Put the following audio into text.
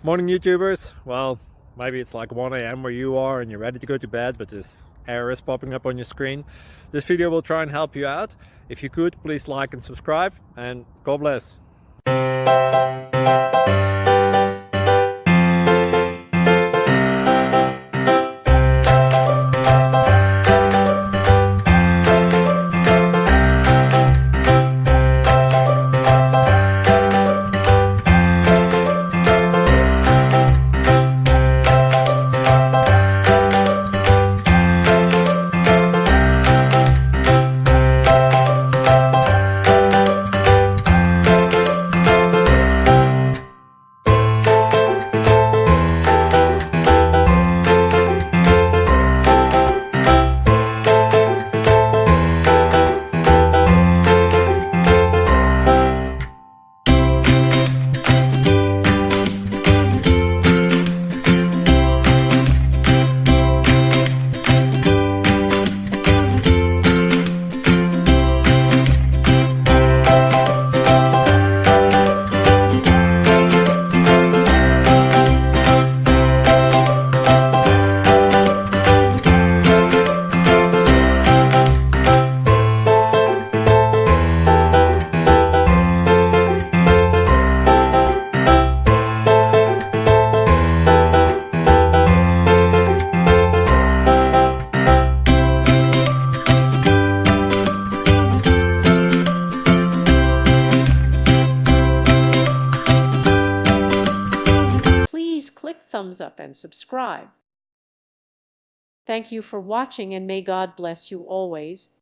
Morning YouTubers. Well, maybe it's like 1 a.m. where you are and you're ready to go to bed, but this error is popping up on your screen. This video will try and help you out. If you could, please like and subscribe, and God bless. Please click thumbs up and subscribe. Thank you for watching, and may God bless you always.